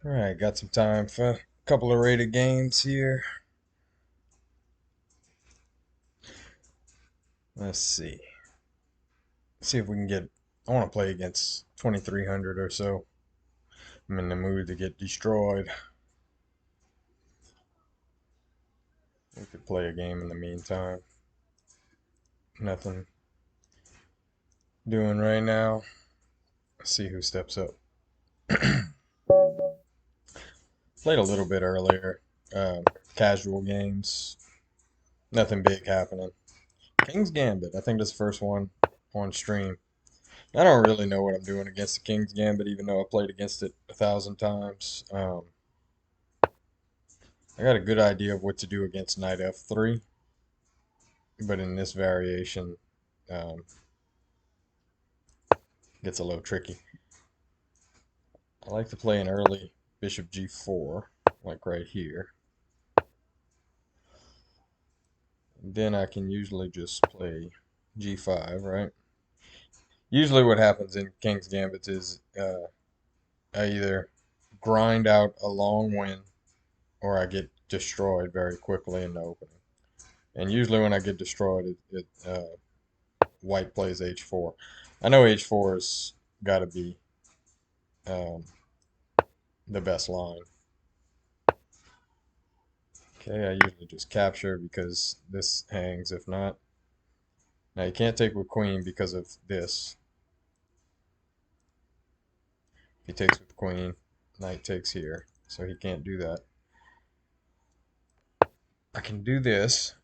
Alright, got some time for a couple of rated games here. Let's see. See if we can get. I want to play against 2300 or so. I'm in the mood to get destroyed. We could play a game in the meantime. Nothing doing right now. Let's see who steps up. Played a little bit earlier. Casual games. Nothing big happening. King's Gambit. I think this is the first one on stream. I don't really know what I'm doing against the King's Gambit, even though I played against it 1,000 times. I got a good idea of what to do against knight f3, but in this variation, um, gets a little tricky. I like to play an early bishop g4, like right here. Then I can usually just play g5, right? Usually what happens in King's Gambit is I either grind out a long win or I get destroyed very quickly in the opening. And usually when I get destroyed, white plays h4. I know h4's got to be um, the best line. Okay, I usually just capture because this hangs if not. Now you can't take with queen because of this. If he takes with queen, knight takes here, so he can't do that. I can do this.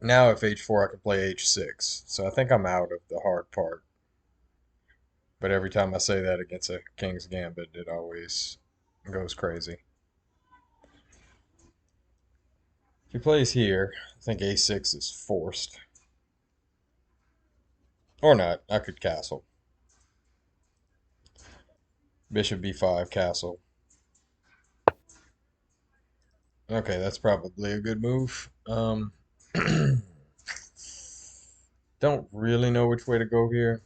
Now if h4 I can play h6, so I think I'm out of the hard part. But every time I say that against a King's Gambit, it always goes crazy. If he plays here, I think a6 is forced. Or not, I could castle. Bishop b5, castle. Okay, that's probably a good move. Don't really know which way to go here.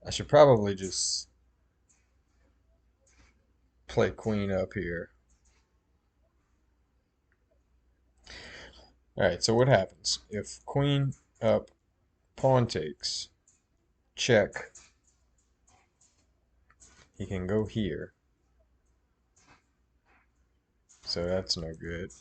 I should probably just play queen up here. Alright, so what happens? If queen up, pawn takes, check, he can go here. So that's no good.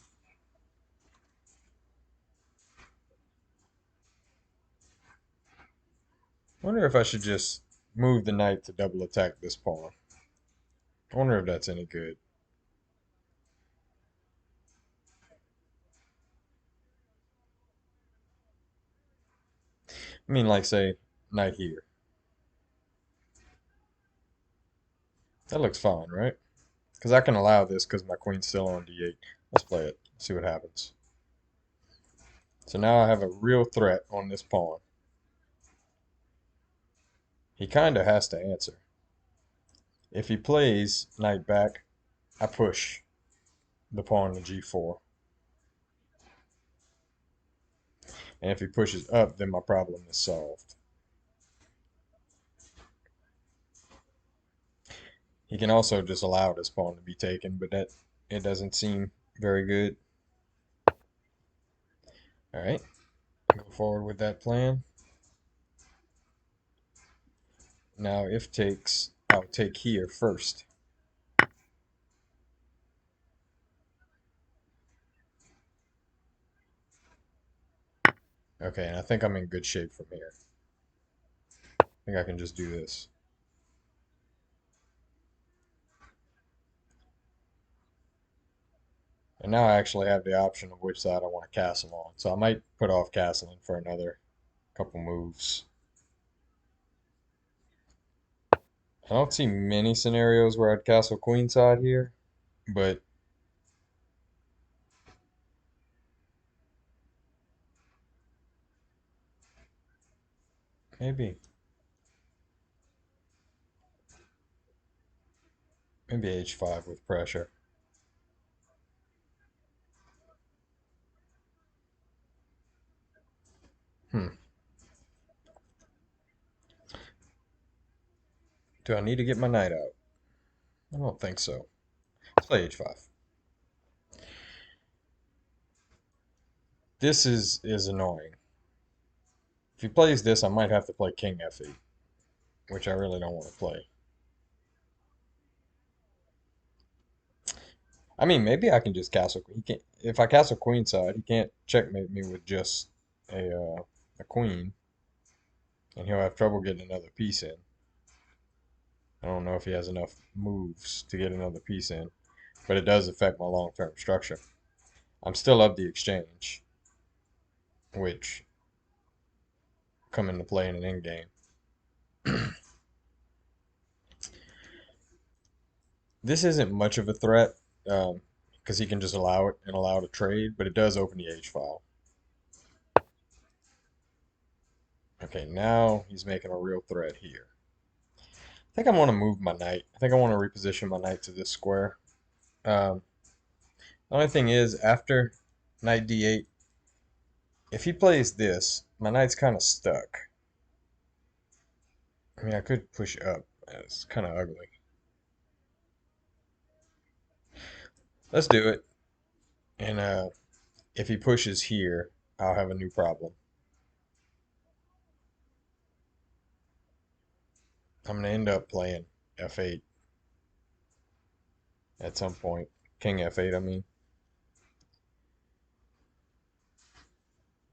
Wonder if I should just move the knight to double attack this pawn. I wonder if that's any good. I mean, like, say, knight here. That looks fine, right? Because I can allow this because my queen's still on d8. Let's play it, see what happens. So now I have a real threat on this pawn. He kind of has to answer. If he plays knight back, I push the pawn to g4. And if he pushes up, then my problem is solved. He can also just allow this pawn to be taken, but it doesn't seem very good. All right, go forward with that plan. Now if takes, I'll take here first. Okay, and I think I'm in good shape from here. I think I can just do this. And now I actually have the option of which side I want to castle on. So I might put off castling for another couple moves. I don't see many scenarios where I'd castle queenside here, but maybe. Maybe h5 with pressure. Hmm. Do I need to get my knight out? I don't think so. Let's play h5. This is annoying. If he plays this, I might have to play king f8, which I really don't want to play. I mean, maybe I can just castle. He can't. If I castle queenside, he can't checkmate me with just a queen, and he'll have trouble getting another piece in. I don't know if he has enough moves to get another piece in, but it does affect my long-term structure. I'm still up the exchange, which come into play in an endgame. This isn't much of a threat because he can just allow it and allow to trade, but it does open the H file. Okay, now he's making a real threat here. I think I want to move my knight. I think I want to reposition my knight to this square. The only thing is, after knight d8, if he plays this, my knight's kind of stuck. I mean, I could push up. It's kind of ugly. Let's do it. And if he pushes here, I'll have a new problem. I'm going to end up playing f8 at some point. King f8, I mean.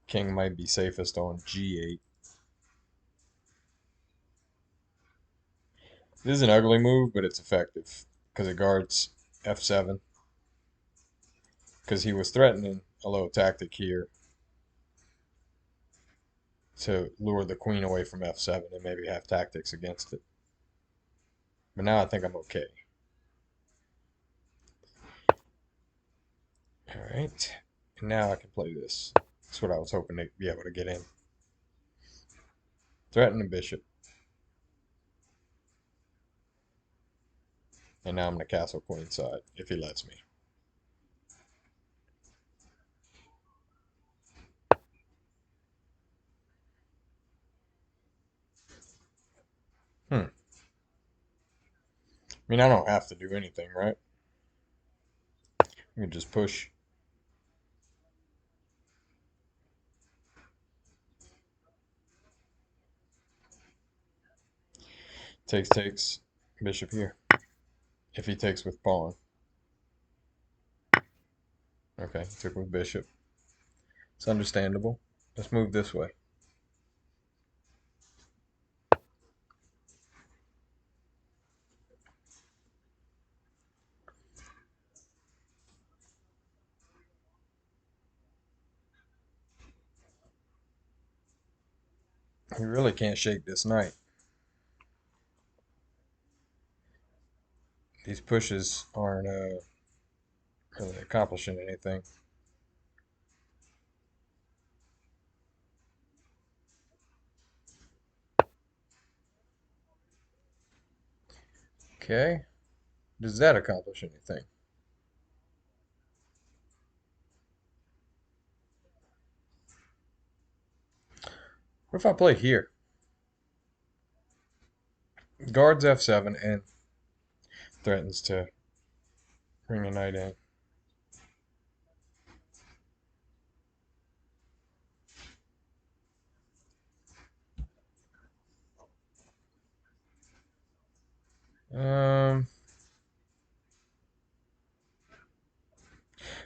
King might be safest on g8. This is an ugly move, but it's effective because it guards f7. Because he was threatening a little tactic here to lure the queen away from f7 and maybe have tactics against it. But now I think I'm okay. All right. And now I can play this. That's what I was hoping to be able to get in. Threaten the bishop. And now I'm going to castle queenside if he lets me. I mean, I don't have to do anything, right? I can just push. Takes. Bishop here. If he takes with pawn. Okay, he took with bishop. It's understandable. Let's move this way. He really can't shake this knight. These pushes aren't really accomplishing anything. Okay. Does that accomplish anything? What if I play here? Guards f7 and threatens to bring a knight in. Um,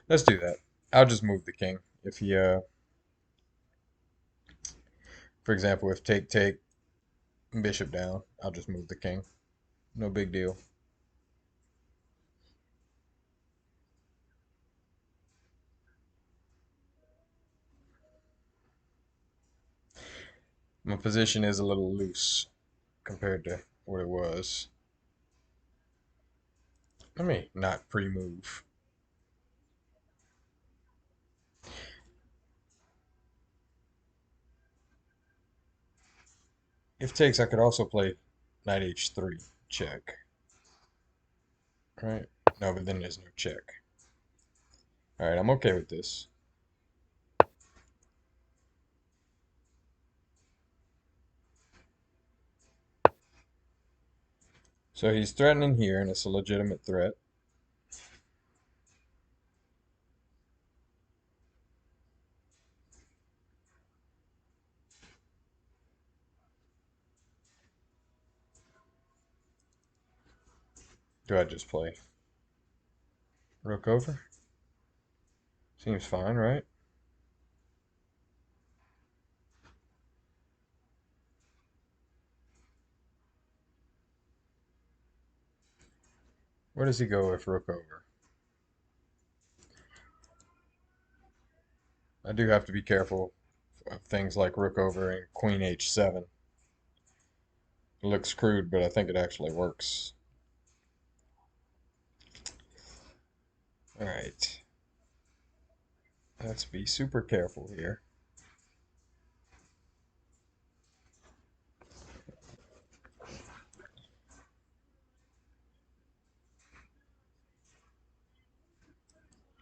let's do that. I'll just move the king. If he, for example, if take, bishop down, I'll just move the king. No big deal. My position is a little loose compared to what it was. Let me not pre-move. If takes, I could also play knight h3 check. Right? No, but then there's no check. All right, I'm okay with this. So he's threatening here, and it's a legitimate threat. Do I just play rook over? Seems fine, right? Where does he go if rook over? I do have to be careful of things like rook over and queen h7. It looks crude, but I think it actually works. All right. Let's be super careful here.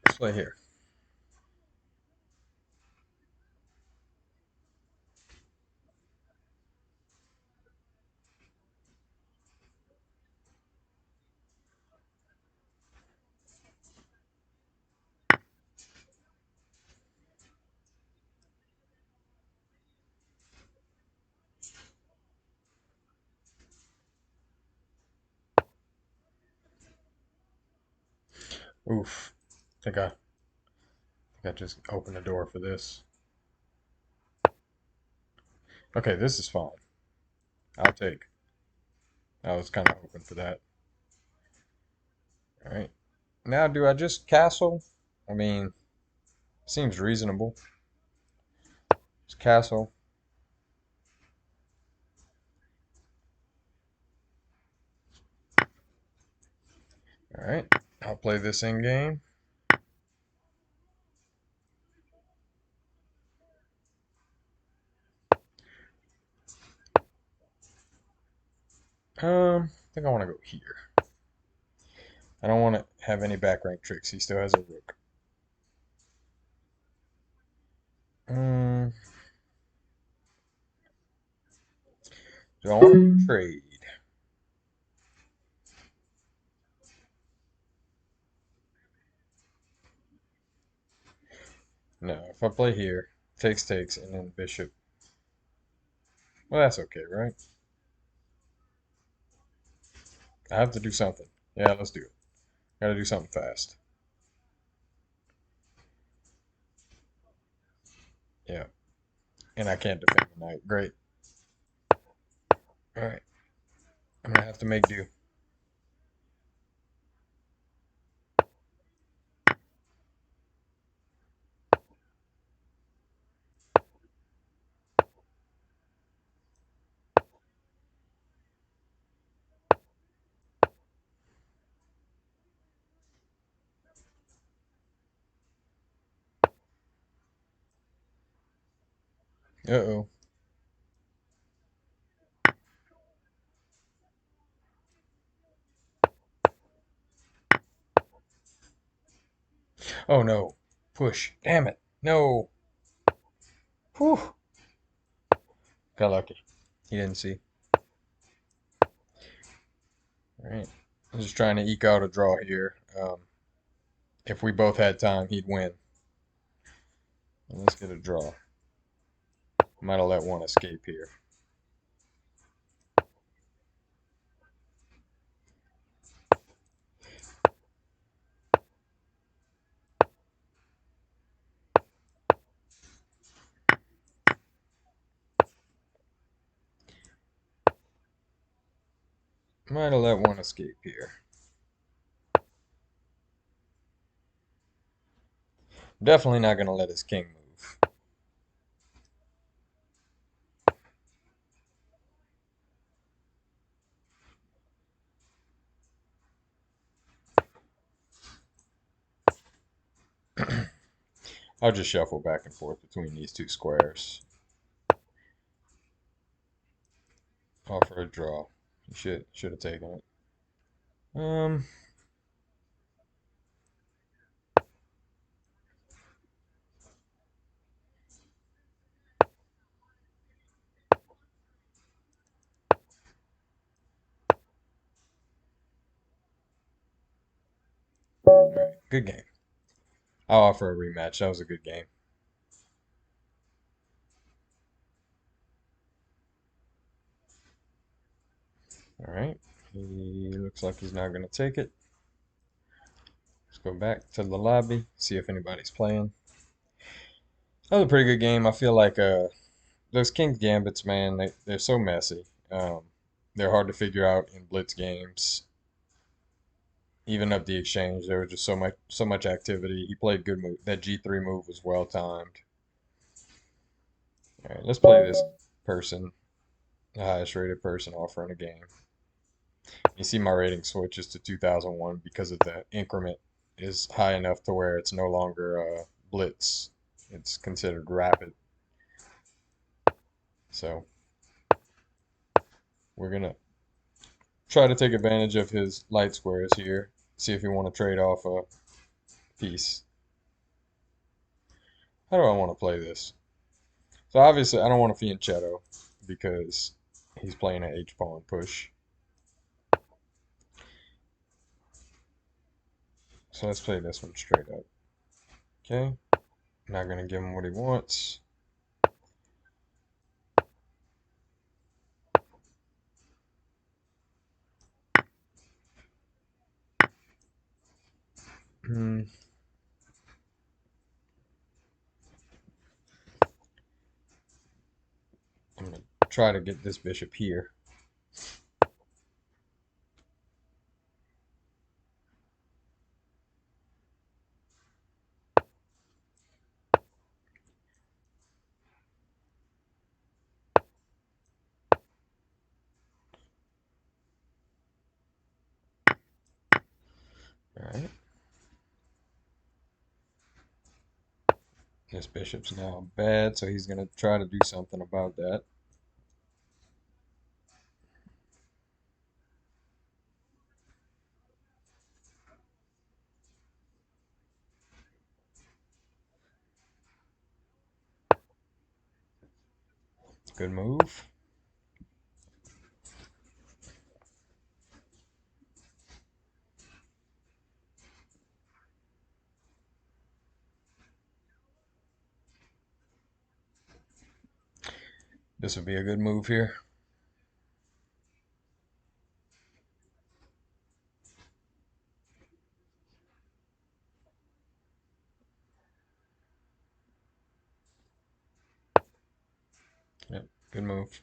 Let's play here. Oof. I just opened the door for this. Okay, this is fine. I'll take. I was kind of hoping for that. All right. Now, do I just castle? I mean, seems reasonable. Just castle. All right. I'll play this in game. I think I want to go here. I don't want to have any back rank tricks. He still has a rook. Um, do I want to trade? No. If I play here, takes, and then bishop. Well, that's okay, right? I have to do something. Yeah, let's do it. Gotta do something fast. Yeah. And I can't defend the knight. Great. All right. I'm gonna have to make do. Uh-oh. Oh no. Push. Damn it. No. Whew. Got lucky. He didn't see. All right. I'm just trying to eke out a draw here. If we both had time, he'd win. Let's get a draw. Might have let one escape here. Might have let one escape here. Definitely not going to let his king move. I'll just shuffle back and forth between these two squares. Offer a draw. You should have taken it. All right, good game. I'll offer a rematch. That was a good game. All right. He looks like he's not going to take it. Let's go back to the lobby, see if anybody's playing. That was a pretty good game. I feel like those King's Gambits, man, they're so messy. They're hard to figure out in blitz games. Even up the exchange, there was just so much activity. He played good move. That G3 move was well timed. All right, let's play this person, the highest rated person offering a game. You see my rating switches to 2001 because of the increment is high enough to where it's no longer blitz. It's considered rapid. So we're gonna try to take advantage of his light squares here. See if you want to trade off a piece. How do I want to play this? So obviously I don't want to fianchetto because he's playing an H pawn push. So let's play this one straight up. Okay. Not gonna give him what he wants. Hmm. I'm gonna try to get this bishop here. All right. This bishop's now bad, so he's gonna try to do something about that. Good move. This would be a good move here. Yep, good move.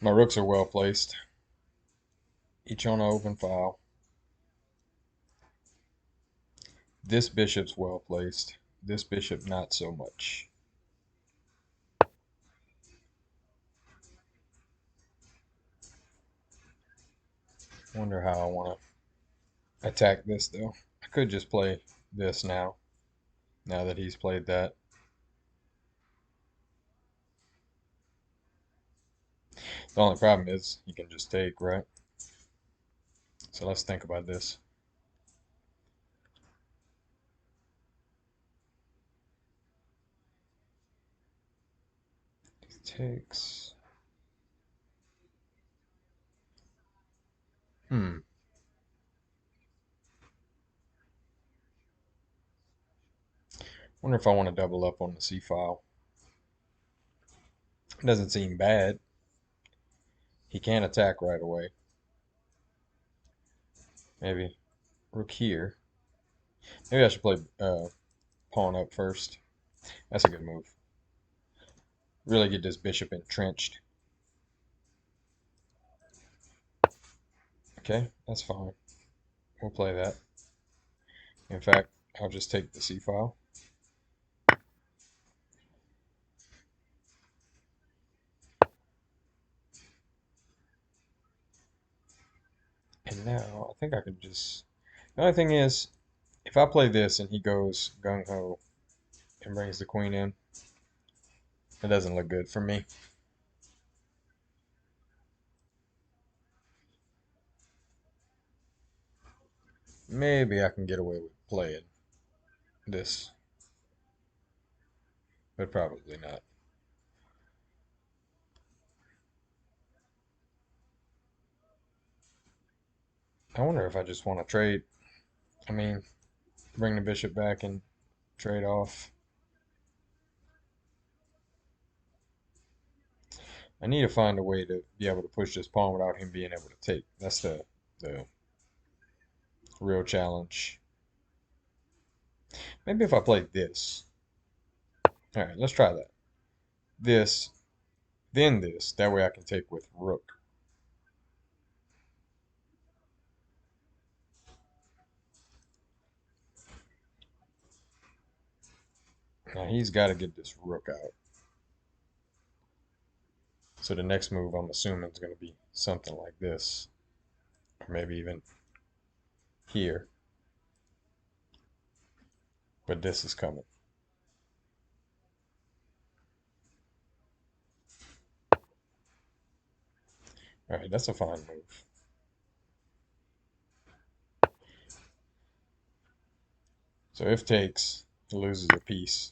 My rooks are well placed, each on an open file. This bishop's well placed. This bishop not so much. Wonder how I want to attack this though. I could just play this now that he's played that. The only problem is he can just take, right? So let's think about this. He takes. Hmm. Wonder if I want to double up on the C file. It doesn't seem bad. He can attack right away. Maybe rook here. Maybe I should play pawn up first. That's a good move. Really get this bishop entrenched. Okay, that's fine. We'll play that. In fact, I'll just take the C file. And now I think I can just. The only thing is, if I play this and he goes gung ho and brings the queen in, it doesn't look good for me. Maybe I can get away with playing this. but probably not. I wonder if I just want to trade. I mean, bring the bishop back and trade off. I need to find a way to be able to push this pawn without him being able to take. That's the real challenge. Maybe if I play this. All right, let's try that. This, then this. That way I can take with rook. Now he's got to get this rook out. So the next move, I'm assuming, is going to be something like this. Or maybe even here. But this is coming. All right, that's a fine move. So if takes, he loses a piece.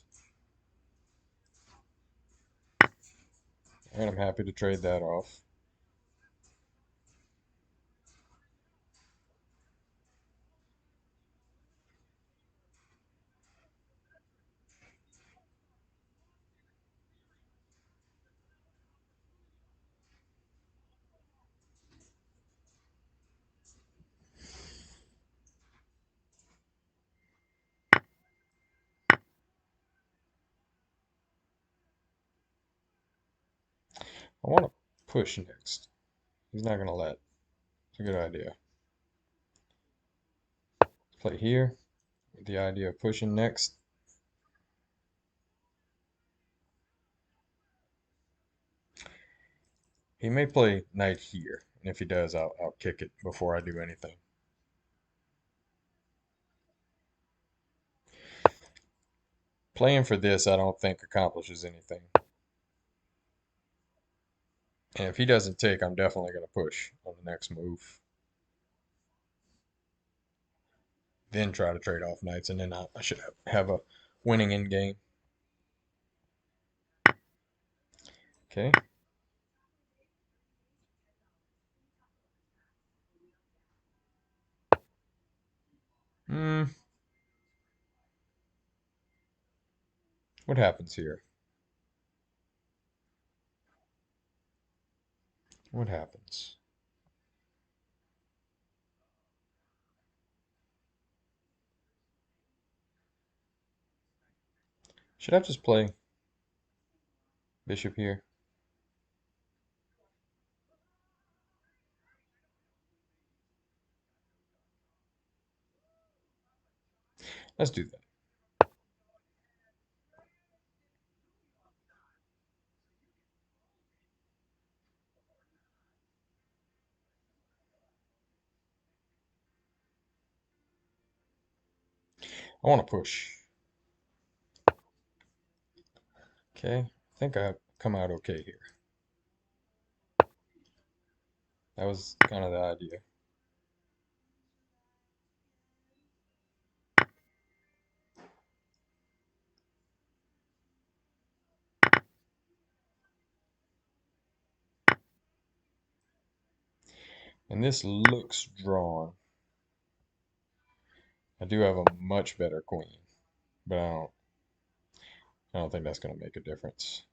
And I'm happy to trade that off. I want to push next. He's not going to let. It's a good idea. Play here with the idea of pushing next. He may play knight here, and if he does, I'll kick it before I do anything. Playing for this, I don't think accomplishes anything. And if he doesn't take, I'm definitely going to push on the next move. Then try to trade off knights, and then I should have a winning end game. Okay. Hmm. What happens here? What happens? Should I just play bishop here? Let's do that. I want to push. Okay. I think I come out okay here. That was kind of the idea. And this looks drawn. I do have a much better queen, but I don't think that's going to make a difference.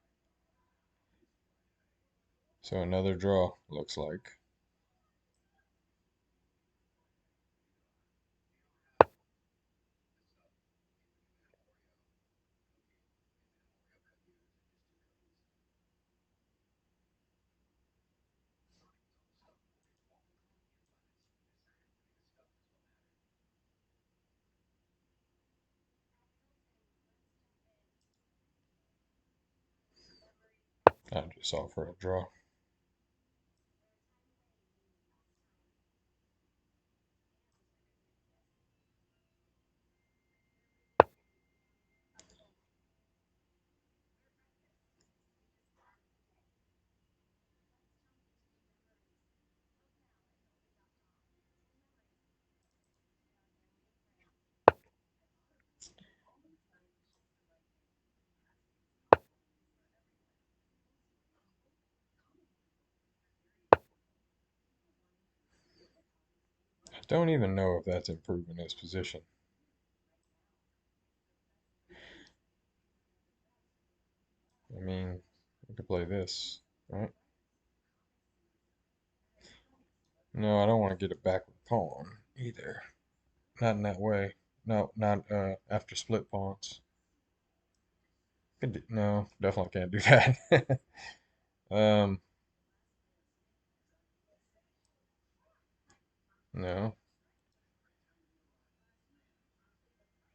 So another draw, looks like. I just offer a draw. Don't even know if that's improving his position. I mean, we could play this, right? No, I don't want to get a backward pawn either. Not in that way. No, not after split pawns. No, definitely can't do that. um, no.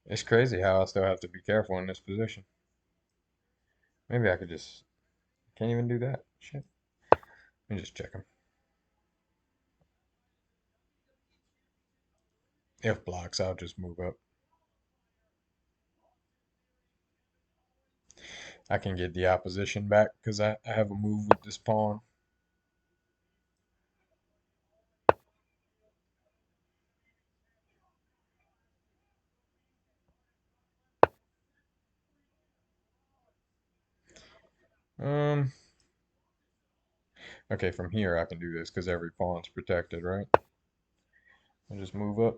It's crazy how I still have to be careful in this position. Maybe I could just can't even do that. Shit. Let me just check him. If blocks, I'll just move up. I can get the opposition back because I have a move with this pawn. Um, okay, from here I can do this because every pawn's protected, right? I just move up.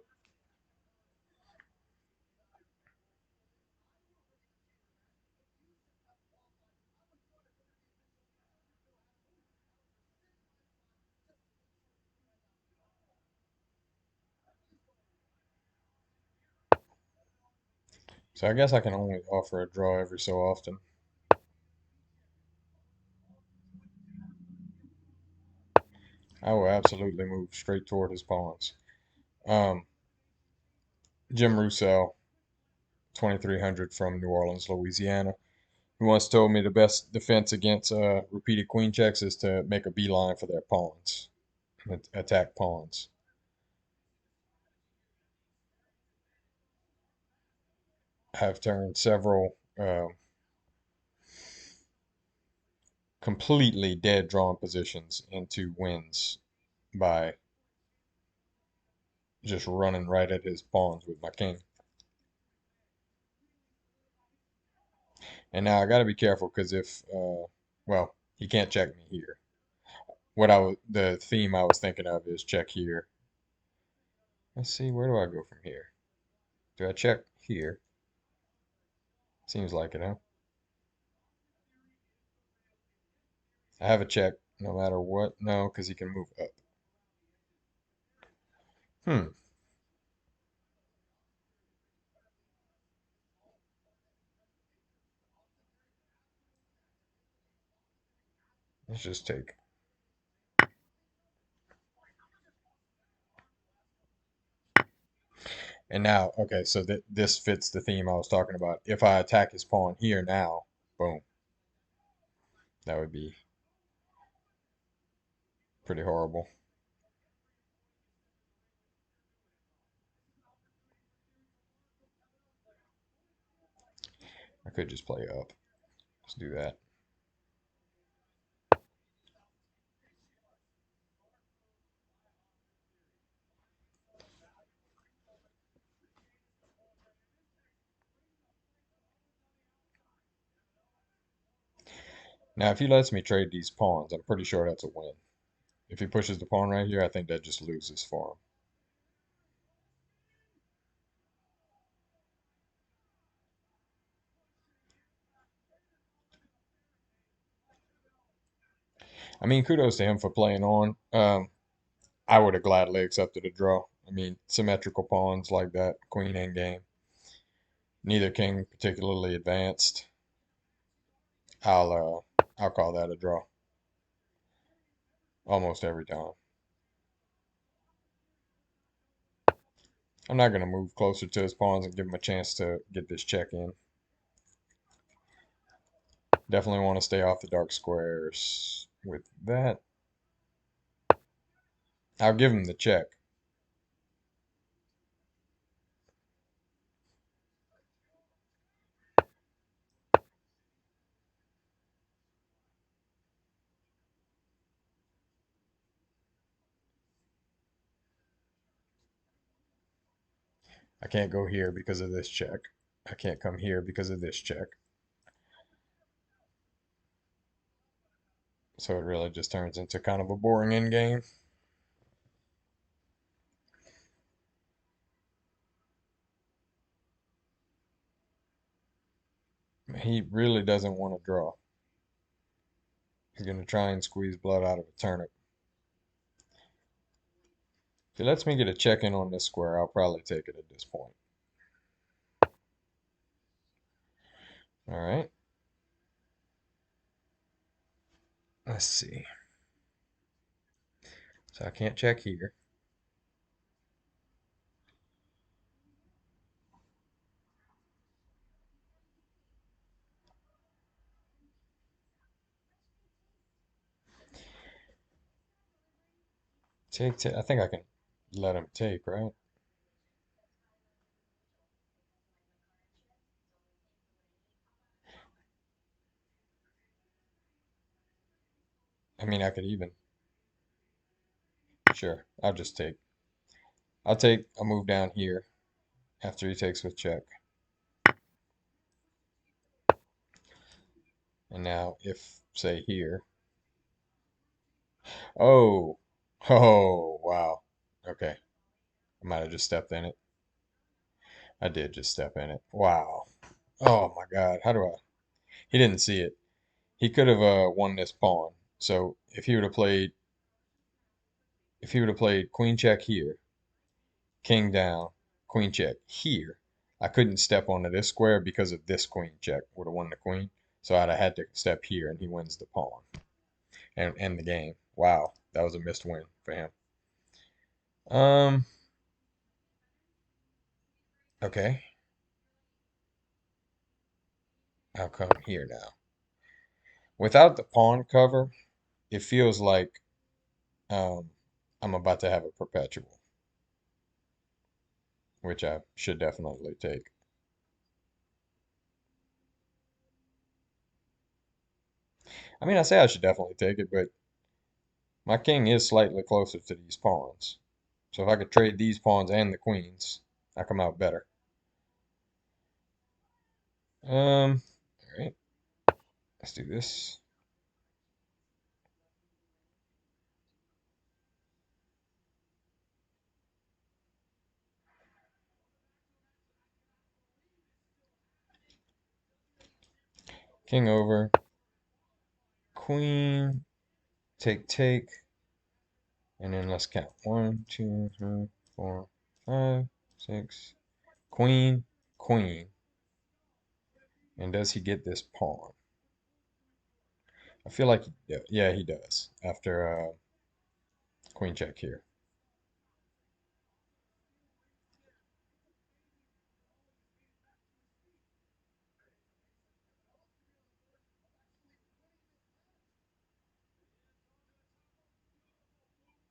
So I guess I can only offer a draw every so often. I will absolutely move straight toward his pawns. Um, Jim Roussel, 2300 from New Orleans, Louisiana. He once told me the best defense against repeated queen checks is to make a beeline for their pawns, attack pawns. I've turned several completely dead drawn positions into wins by just running right at his pawns with my king. And now I got to be careful because if, well, he can't check me here. The theme I was thinking of is check here. Let's see, where do I go from here? Do I check here? Seems like it, huh? I have a check no matter what. No, because he can move up. Hmm. Let's just take. And now, okay, so this fits the theme I was talking about. If I attack his pawn here now, boom, that would be pretty horrible. I could just play up. Let's do that. Now, if he lets me trade these pawns, I'm pretty sure that's a win. If he pushes the pawn right here, I think that just loses for him. I mean, kudos to him for playing on. I would have gladly accepted a draw. I mean, symmetrical pawns like that, queen endgame. Neither king particularly advanced. I'll call that a draw almost every time. I'm not gonna move closer to his pawns and give him a chance to get this check in. Definitely want to stay off the dark squares. With that, I'll give him the check. I can't go here because of this check. I can't come here because of this check. So it really just turns into kind of a boring end game. He really doesn't want to draw. He's going to try and squeeze blood out of a turnip. If he lets me get a check in on this square, I'll probably take it at this point. All right. Let's see. So I can't check here. Take. I think I can let him take, right? I mean, I could even. Sure, I'll just take. I'll take a move down here after he takes with check. And now if, say, here. Oh. Oh, wow. Okay. I might have just stepped in it. I did just step in it. Wow. Oh my God. How do I? He didn't see it. He could have won this pawn. So if he would have played queen check here, king down, queen check here, I couldn't step onto this square because of this queen check. Would have won the queen. So I'd have had to step here and he wins the pawn and end the game. Wow. That was a missed win for him. Um, okay. I'll come here now. Without the pawn cover, it feels like um, I'm about to have a perpetual, which I should definitely take. I mean, I say I should definitely take it, but my king is slightly closer to these pawns. So if I could trade these pawns and the queens, I come out better. All right, let's do this. King over, queen, take, take, and then let's count. 1, 2, 3, 4, 5, 6, queen, queen. And does he get this pawn? I feel like, yeah, he does after queen check here.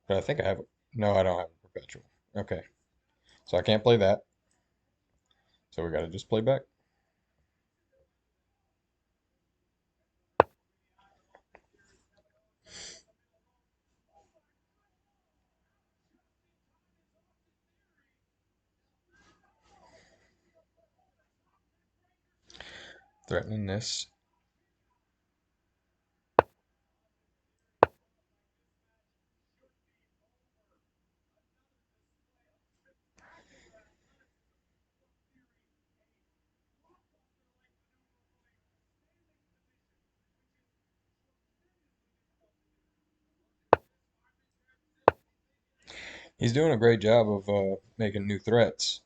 But I think I have, no, I don't have a perpetual. Okay, so I can't play that. So we got to just play back. Threatening this. He's doing a great job of making new threats.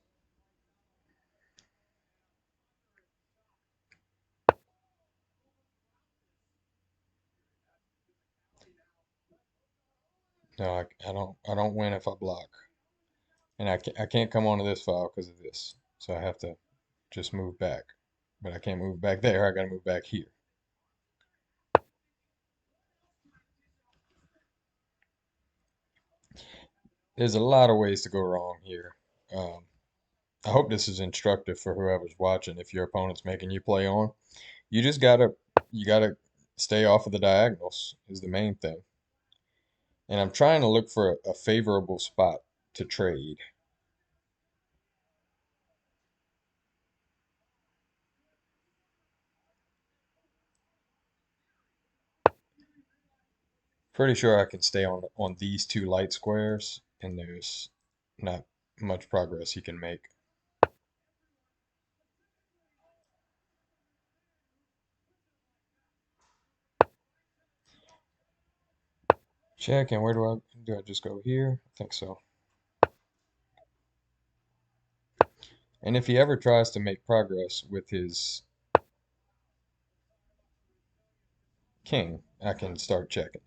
No, I don't win if I block, and I can't come onto this file because of this. So I have to just move back, but I can't move back there. I got to move back here. There's a lot of ways to go wrong here. Um, I hope this is instructive for whoever's watching. If your opponent's making you play on, you just gotta stay off of the diagonals is the main thing. And I'm trying to look for a favorable spot to trade. Pretty sure I can stay on these two light squares, and there's not much progress he can make. Check, and where do I just go here? I think so. And if he ever tries to make progress with his king, I can start checking.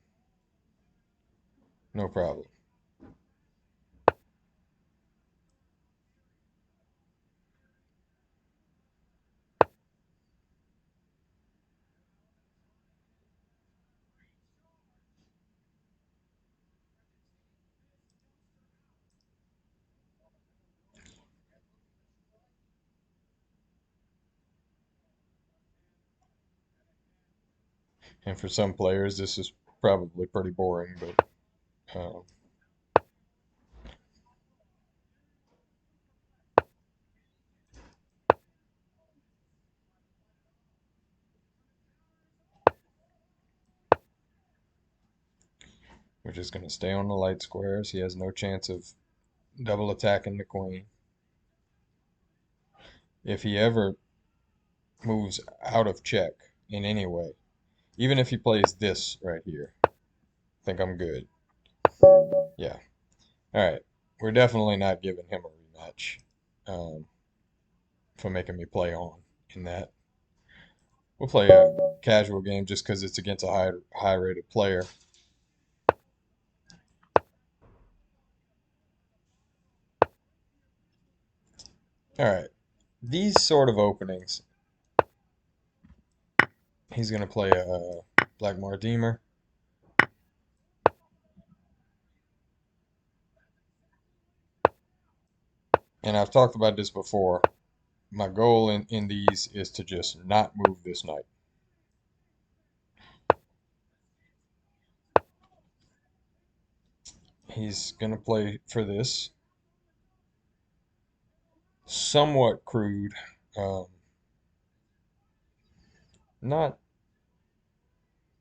No problem. And for some players, this is probably pretty boring, but we're just going to stay on the light squares. He has no chance of double attacking the queen. If he ever moves out of check in any way, even if he plays this right here, I think I'm good. Yeah. All right. We're definitely not giving him a rematch um, for making me play on in that. We'll play a casual game just because it's against a high rated player. All right. These sort of openings, he's going to play a Black Mardeemer. And I've talked about this before. My goal in these is to just not move this knight. He's going to play for this. Somewhat crude. Um, not.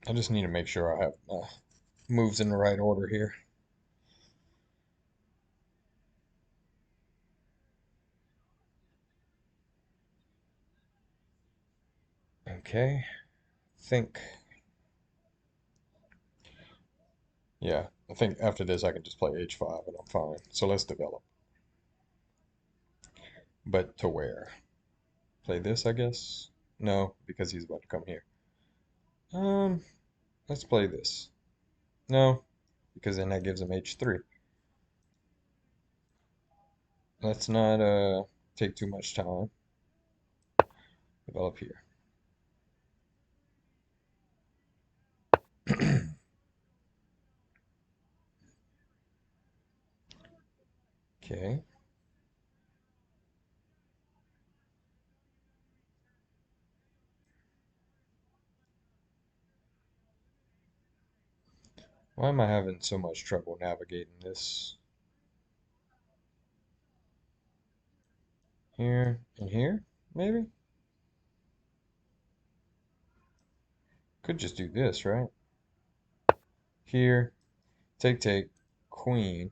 I just need to make sure I have moves in the right order here. Okay. Think. Yeah, I think after this I can just play h5 and I'm fine. So let's develop. But to where? Play this, I guess? No, because he's about to come here. Um, let's play this. No, because then that gives him h3. Let's not take too much time. Develop here. Okay. Why am I having so much trouble navigating this? Here and here, maybe? Could just do this, right? Here, take, queen.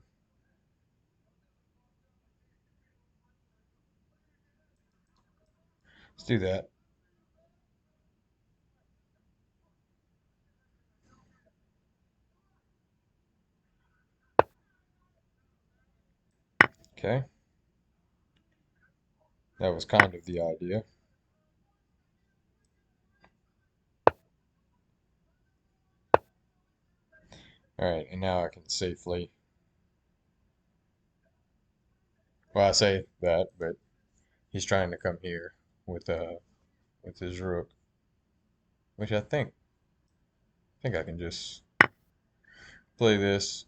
Let's do that. Okay. That was kind of the idea. Alright, and now I can safely. Well, I say that, but he's trying to come here with his rook, which I think I can just play this,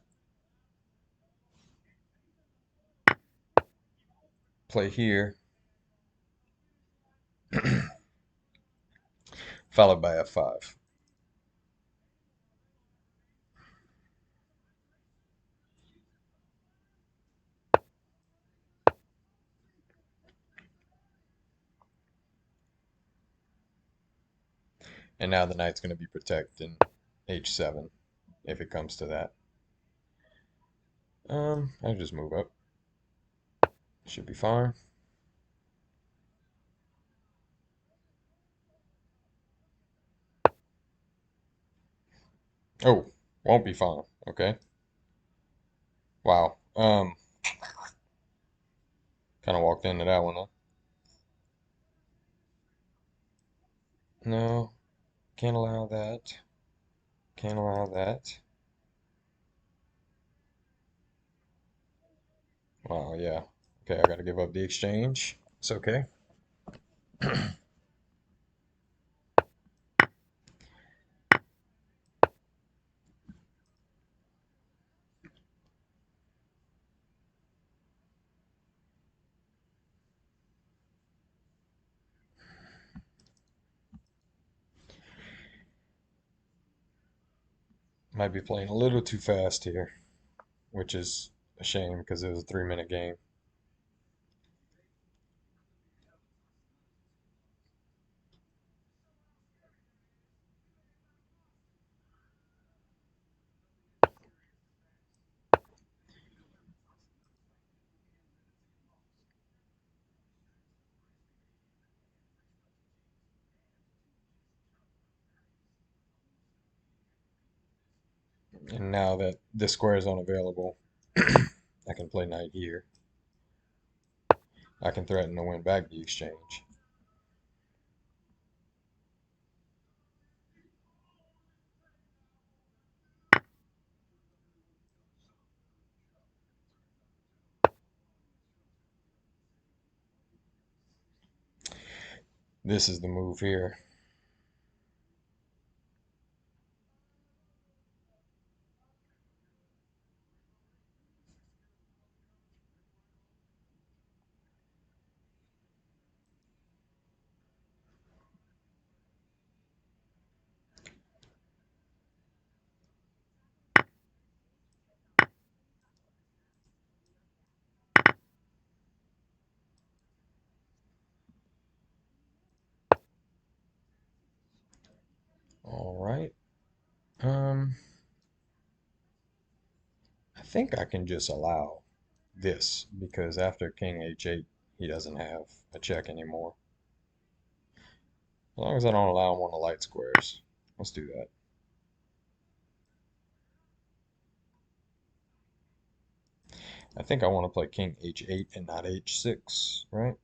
play here, followed by f5. And now the knight's going to be protecting h7 if it comes to that. I'll just move up. Should be fine. Oh, won't be fine. Okay. Wow. Kind of walked into that one, huh? No, can't allow that. Can't allow that. Wow, yeah. Okay, I gotta give up the exchange. It's okay. Might be playing a little too fast here, which is a shame because it was a 3 minute game. And now that this square is unavailable, I can play knight here. I can threaten to win back the exchange. This is the move here. All right. Um, I think I can just allow this because after king h8, he doesn't have a check anymore. As long as I don't allow him on the light squares. Let's do that. I think I want to play king h8 and not h6, right?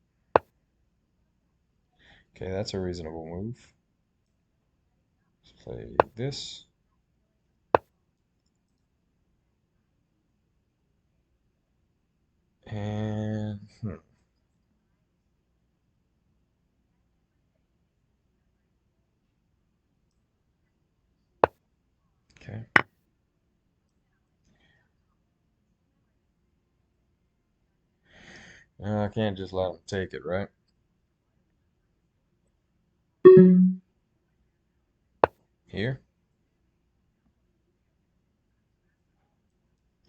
Okay, that's a reasonable move. Let's play this. And okay. I can't just let him take it, right? Here,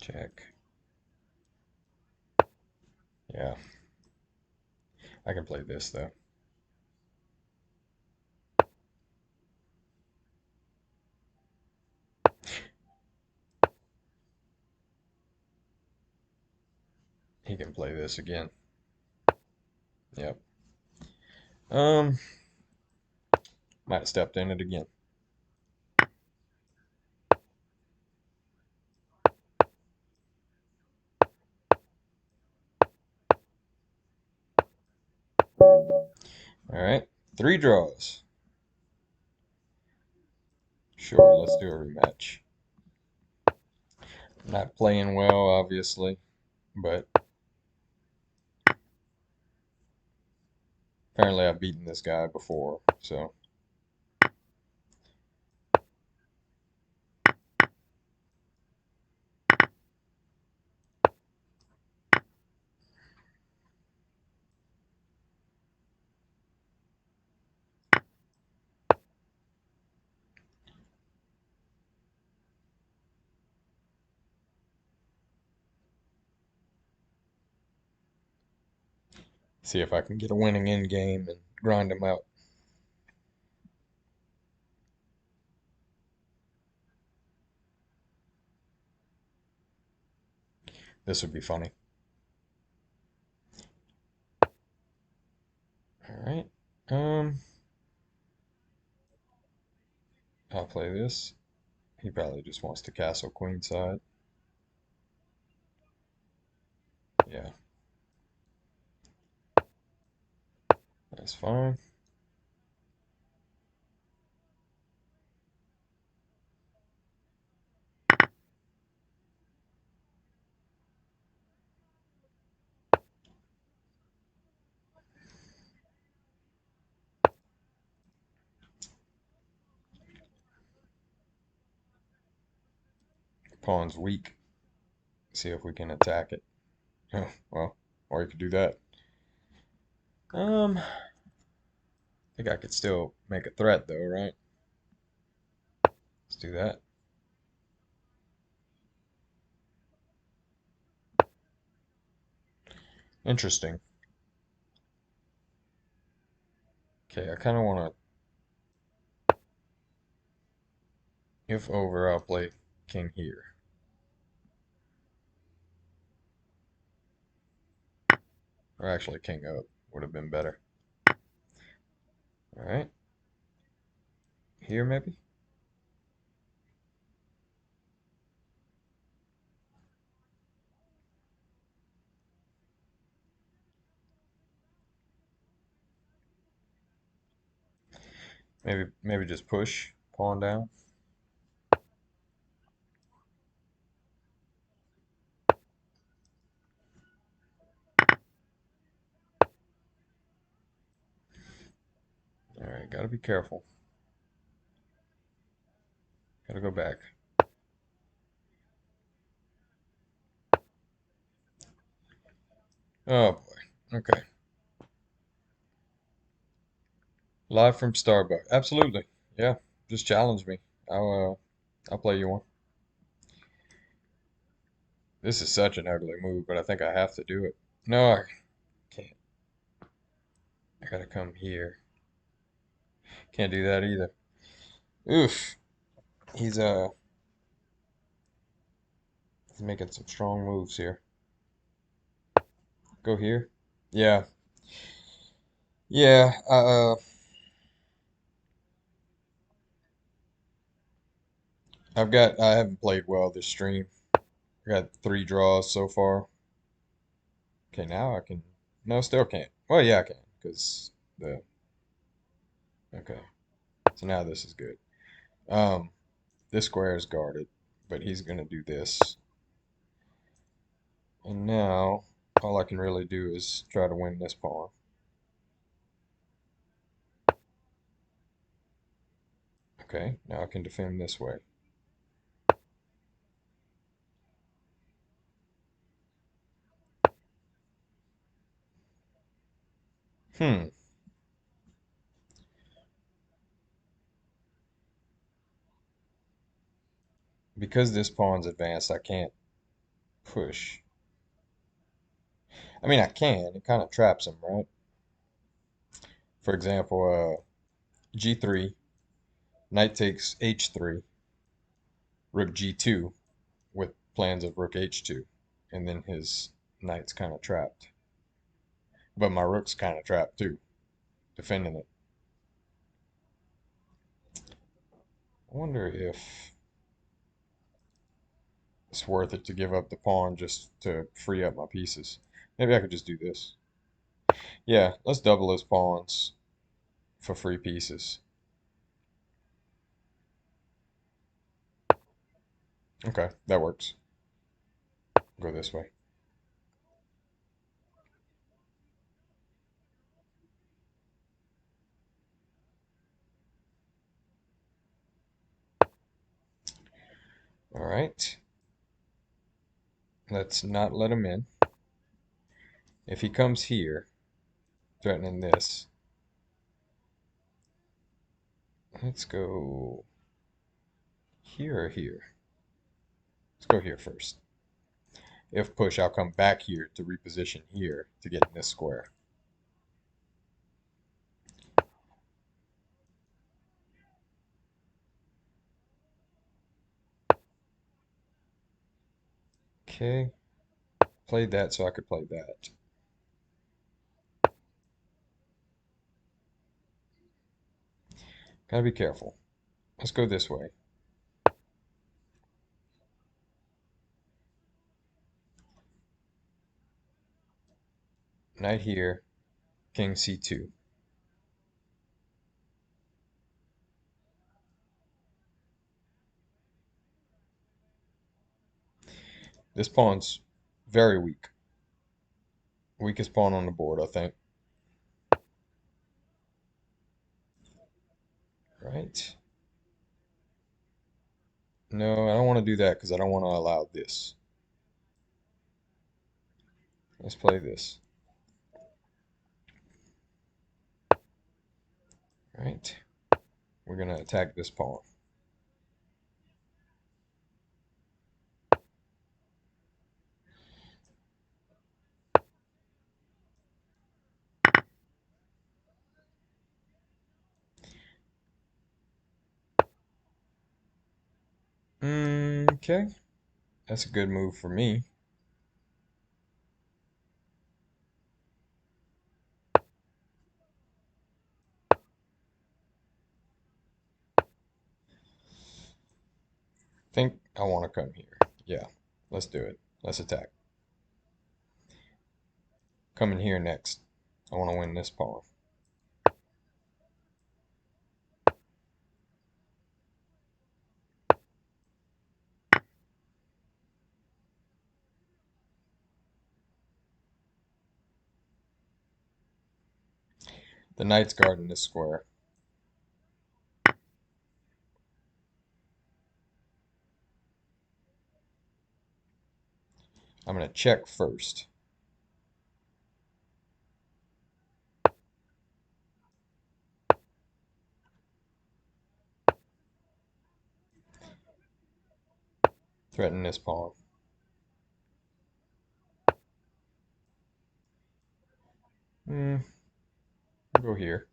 check. Yeah, I can play this though. He can play this again. Yep. Um, might have stepped in it again. All right, 3 draws. Sure, let's do a rematch. Not playing well, obviously, but apparently I've beaten this guy before, so see if I can get a winning end game and grind him out. This would be funny. All right. Um, I'll play this. He probably just wants to castle queenside. Yeah, that's fine. Pawn's weak. See if we can attack it. Oh, well, or you could do that. I think I could still make a threat though, right? Let's do that. Interesting. Okay, I kind of want to, if over, I'll play king here. Or actually king up would have been better. All right. Here maybe? Maybe just push pawn down. All right, gotta be careful. Gotta go back. Oh boy. Okay. Live from Starbucks. Absolutely. Yeah. Just challenge me. I'll play you one. This is such an ugly move, but I think I have to do it. No, I can't. I gotta come here. Can't do that either. Oof. He's uh he's making some strong moves here. Go here. Yeah. Yeah. I haven't played well this stream. I got 3 draws so far. Okay, now I can. No, still can't. Well, yeah, I can, because the. Okay, so now this is good. Um, this square is guarded, but he's gonna do this, and now all I can really do is try to win this pawn. Okay, now I can defend this way. Hmm. Because this pawn's advanced, I can't push. I mean, I can. It kind of traps him, right? For example, g3, knight takes h3, rook g2 with plans of rook h2, and then his knight's kind of trapped. But my rook's kind of trapped too, defending it. I wonder if it's worth it to give up the pawn just to free up my pieces. Maybe I could just do this. Yeah, let's double his pawns for free pieces. Okay, that works. Go this way. All right. Let's not let him in. If he comes here, threatening this, let's go here or here. Let's go here first. If push, I'll come back here to reposition here to get in this square. Okay, played that so I could play that. Gotta be careful. Let's go this way. Knight here, king c2. This pawn's very weak. Weakest pawn on the board, I think. Right? No, I don't want to do that because I don't want to allow this. Let's play this. Right? We're going to attack this pawn. Okay. That's a good move for me. Think I want to come here. Yeah, let's do it. Let's attack. Coming here next. I want to win this pawn. The knight's guarding this square. I'm going to check first. Threaten this pawn. We'll go here.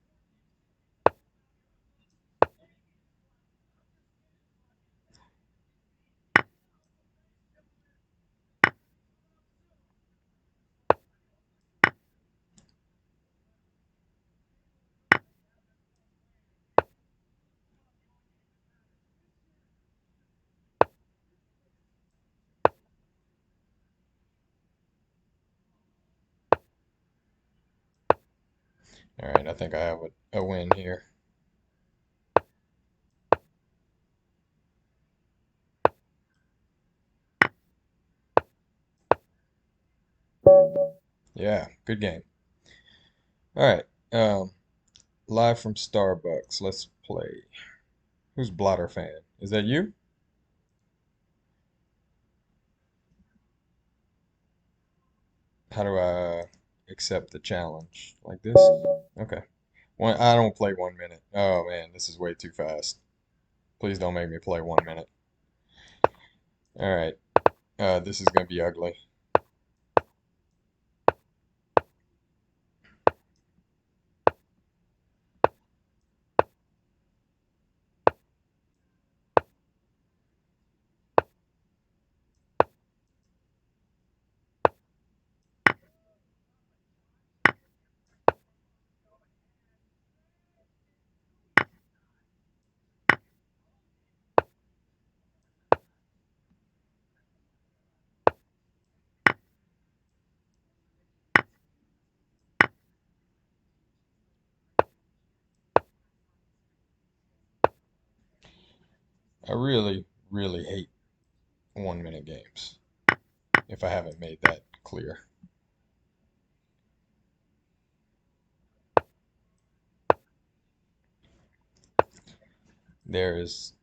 All right, I think I have a win here. Yeah, good game. All right, live from Starbucks. Let's play. Who's Blotter fan? Is that you? How do I accept the challenge? Like this? Okay. I don't play 1 minute. Oh man, this is way too fast. Please don't make me play 1 minute. All right. This is gonna be ugly. I really, really hate 1 minute games, if I haven't made that clear. There is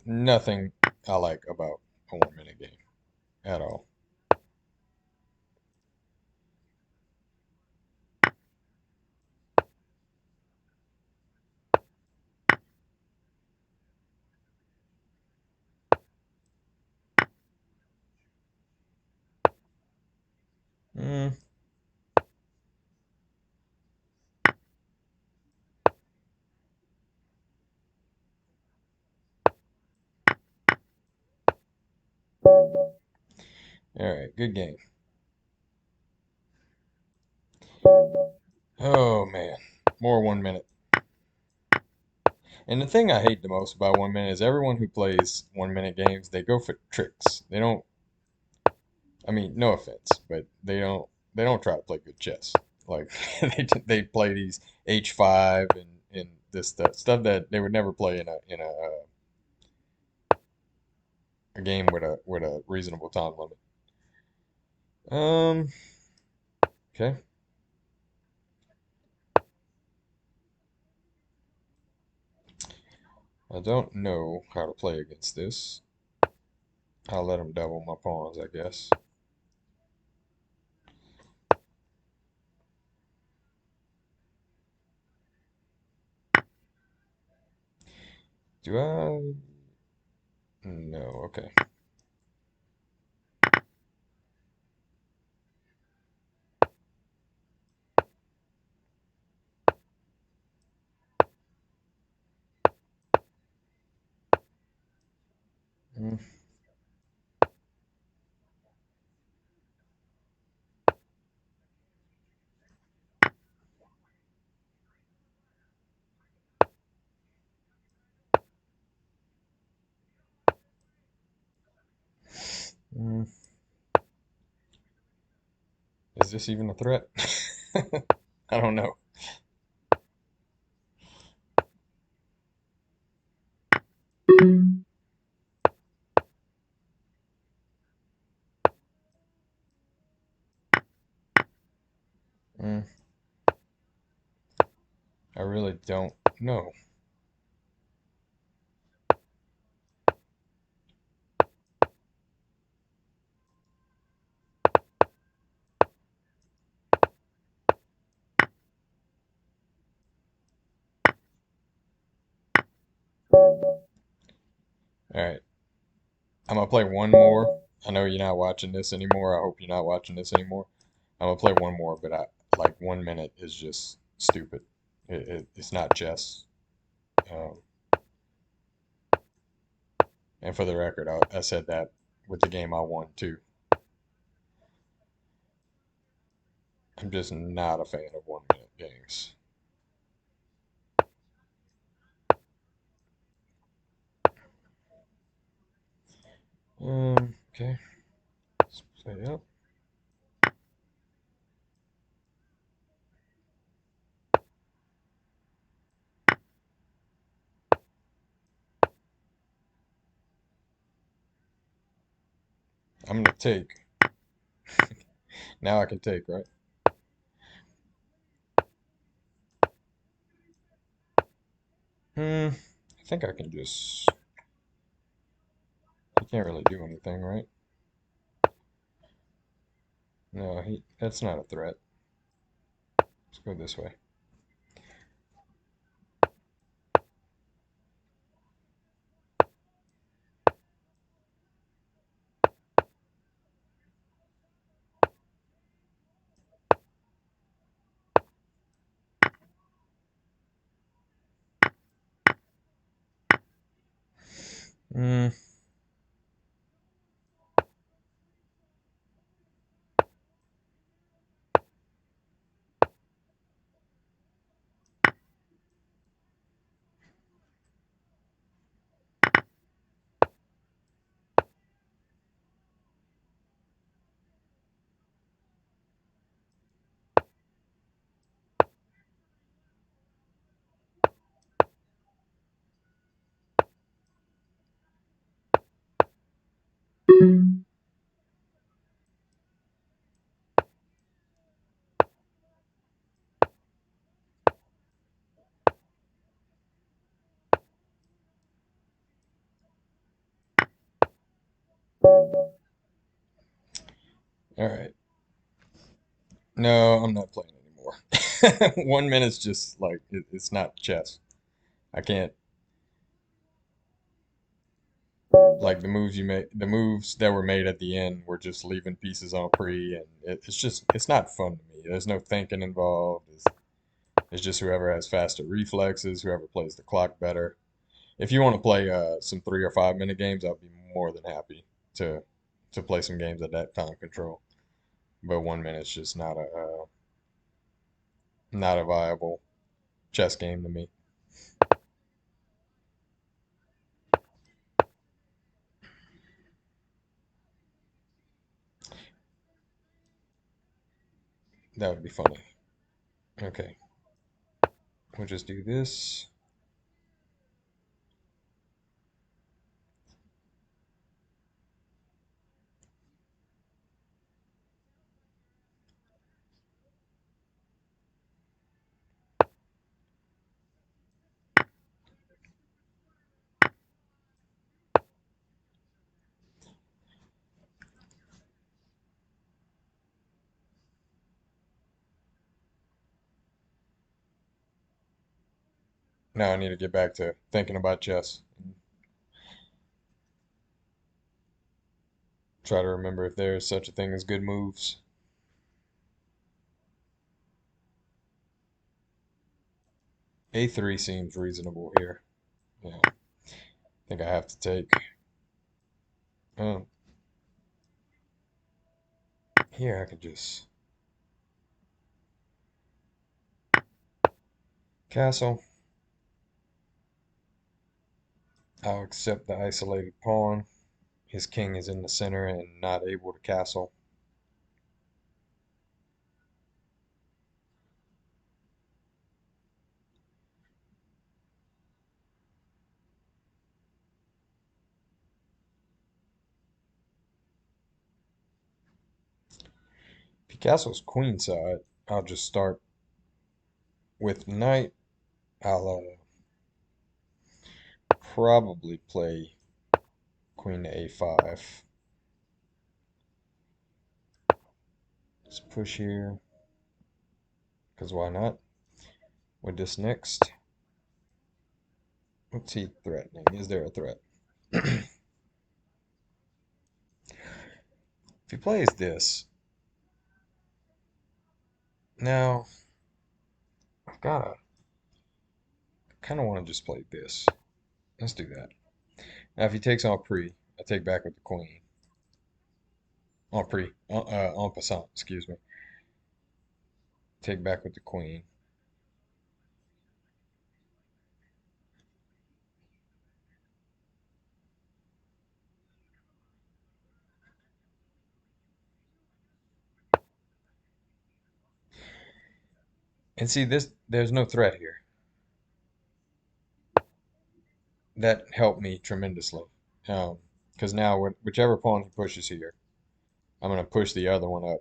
nothing I like about a 1 minute game at all. Mm, all right, good game. Oh man, more 1 minute. And the thing I hate the most about 1 minute is everyone who plays 1 minute games, they go for tricks. They don't, I mean, no offense, but they don't try to play good chess. Like they play these H5 and this stuff that they would never play in a game with a reasonable time limit. Um, okay. I don't know how to play against this. I'll let him double my pawns, I guess. Do I? No, okay. Mm, mm. Is this even a threat? I don't know. Mm, I really don't know. All right, I'm gonna play one more. I know you're not watching this anymore. I hope you're not watching this anymore. I'm gonna play one more, but I like 1 minute is just stupid. It's not chess. Um, and for the record, I said that with the game I won too. I'm just not a fan of 1 minute games. Okay, let's play up. I'm gonna take. Now I can take, right? I think I can just. He can't really do anything, right? No, he. That's not a threat. Let's go this way. Mm, all right. No, I'm not playing anymore. 1 minute's just like it's not chess. I can't like the moves you made. The moves that were made at the end were just leaving pieces on pre, and it's just it's not fun to me. There's no thinking involved. It's just whoever has faster reflexes, whoever plays the clock better. If you want to play some 3 or 5 minute games, I'll be more than happy to to play some games at that time control. But 1 minute's just not a viable chess game to me. That would be funny. Okay, we'll just do this. Now I need to get back to thinking about chess and try to remember if there is such a thing as good moves. A3 seems reasonable here. Yeah, I think I have to take. Uh, Here I could just castle. I'll accept the isolated pawn. His king is in the center and not able to castle. If he castles queenside, I'll just start with knight. I'll probably play queen to a5. Let's push here, because why not? With this next, what's he threatening? Is there a threat? If he plays this, now I've got to kind of want to just play this. Let's do that. Now if he takes en prise, I take back with the queen. En prise, en passant, excuse me. Take back with the queen. And see this, there's no threat here. That helped me tremendously. Because now whichever pawn he pushes here, I'm going to push the other one up.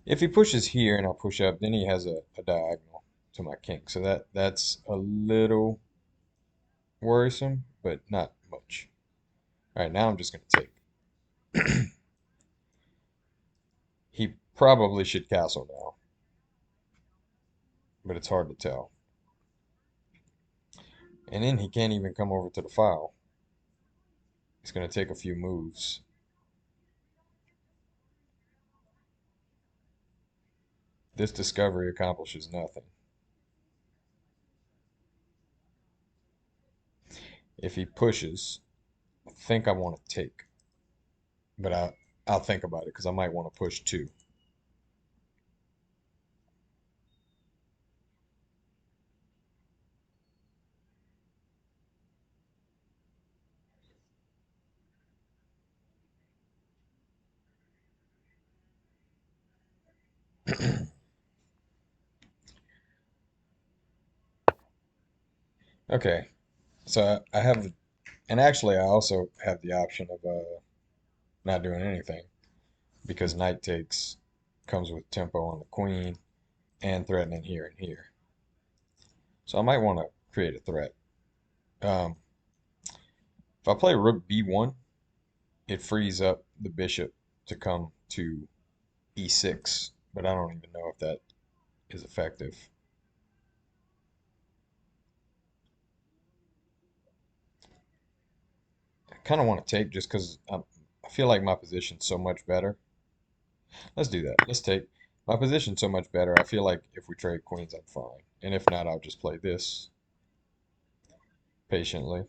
If he pushes here and I push up, then he has a diagonal to my king. So that's a little worrisome, but not much. All right, now I'm just going to take. He probably should castle now, but it's hard to tell. And then he can't even come over to the file. He's going to take a few moves. This discovery accomplishes nothing. If he pushes, I think I want to take, but I'll think about it because I might want to push too. Okay, so I have, and actually I also have the option of not doing anything because knight takes comes with tempo on the queen and threatening here and here. So I might want to create a threat. Um, if I play rook b1, it frees up the bishop to come to e6, but I don't even know if that is effective. I kind of want to take just because I feel like my position's so much better. Let's do that. Let's take. My position's so much better. I feel like if we trade queens, I'm fine. And if not, I'll just play this patiently.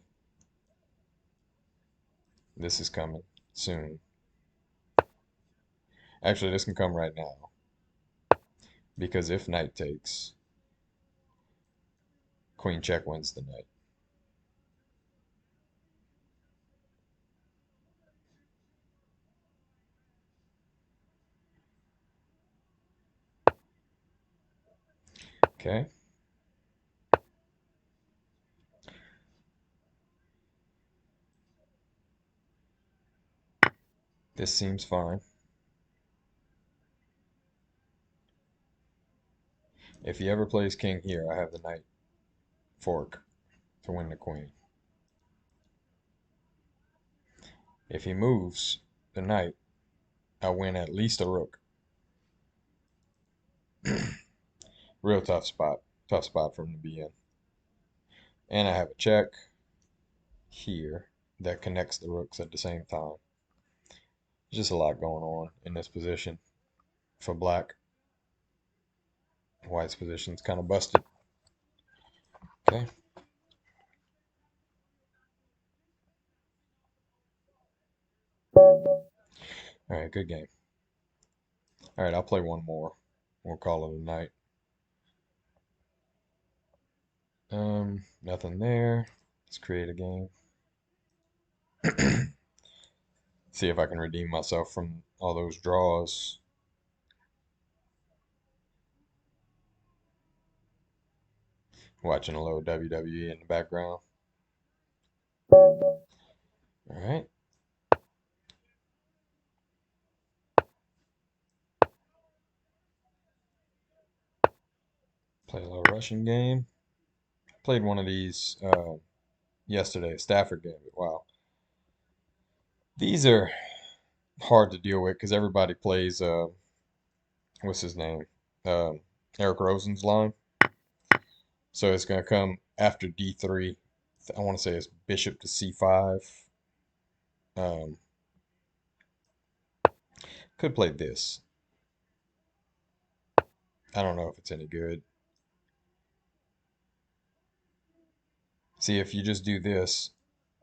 This is coming soon. Actually, this can come right now. Because if knight takes, queen check wins the knight. Okay. This seems fine. If he ever plays king here, I have the knight fork to win the queen. If he moves the knight, I win at least a rook. Real tough spot. Tough spot for him to be in. And I have a check here that connects the rooks at the same time. There's just a lot going on in this position for black. White's position's kind of busted. Okay. All right, good game. All right, I'll play one more. We'll call it a night. Nothing there. Let's create a game. See if I can redeem myself from all those draws. Watching a little WWE in the background. All right. Play a little Russian game. Played one of these yesterday, Stafford game. Wow. These are hard to deal with because everybody plays, what's his name? Um, Eric Rosen's line. So it's going to come after D3. I want to say it's bishop to C5. Um, could play this. I don't know if it's any good. See, if you just do this,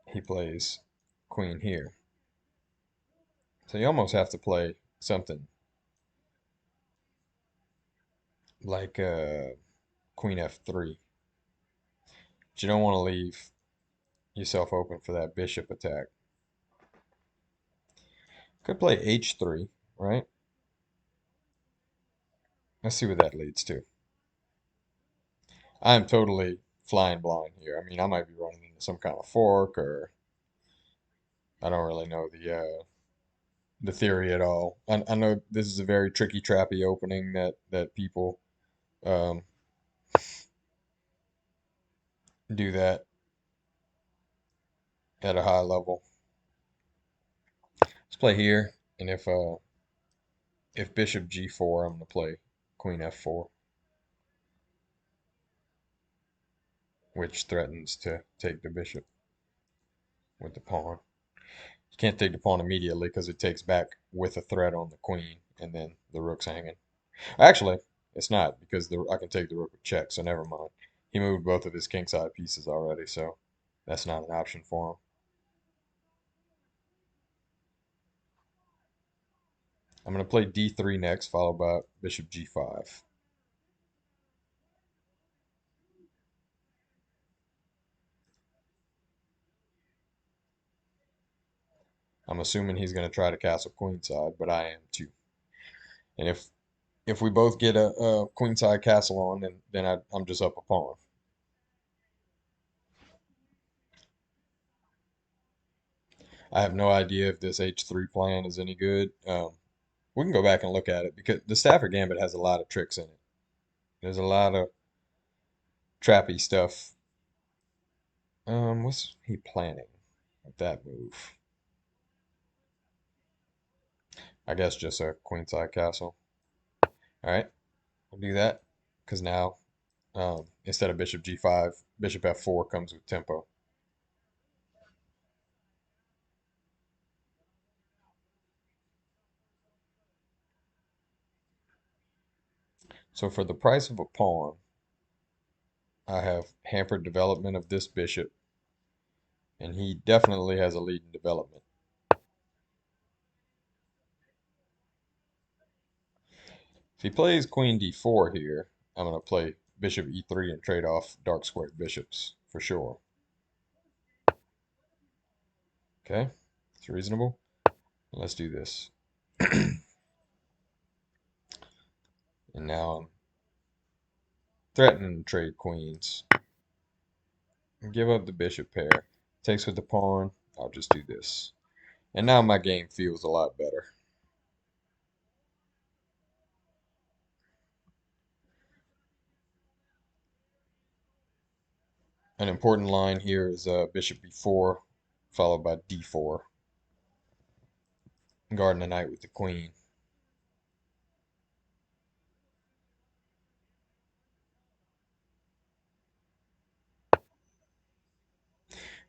he plays queen here. So you almost have to play something like queen F3. But you don't want to leave yourself open for that bishop attack. Could play H3, right? Let's see what that leads to. I'm totally flying blind here. I mean, I might be running into some kind of fork, or I don't really know the theory at all. I know this is a very tricky, trappy opening that people um, do that at a high level. Let's play here, and if bishop G4, I'm gonna play queen F4, which threatens to take the bishop with the pawn. You can't take the pawn immediately because it takes back with a threat on the queen, and then the rook's hanging. Actually, it's not because I can take the rook with check, so never mind. He moved both of his kingside pieces already, so that's not an option for him. I'm going to play D3 next, followed by bishop G5. I'm assuming he's going to try to castle queenside, but I am too. And if we both get a queenside castle on, then I'm just up a pawn. I have no idea if this H3 plan is any good. We can go back and look at it because the Stafford Gambit has a lot of tricks in it. There's a lot of trappy stuff. What's he planning with that move? I guess just a queenside castle. All right, we'll do that because now instead of bishop G5, bishop F4 comes with tempo. So for the price of a pawn, I have hampered development of this bishop, and he definitely has a lead in development. If he plays queen D4 here, I'm going to play bishop E3 and trade off dark squared bishops for sure. Okay, it's reasonable. Let's do this. And now threatening to trade queens. Give up the bishop pair. Takes with the pawn. I'll just do this. And now my game feels a lot better. An important line here is bishop b4, followed by d4. Guarding the knight with the queen.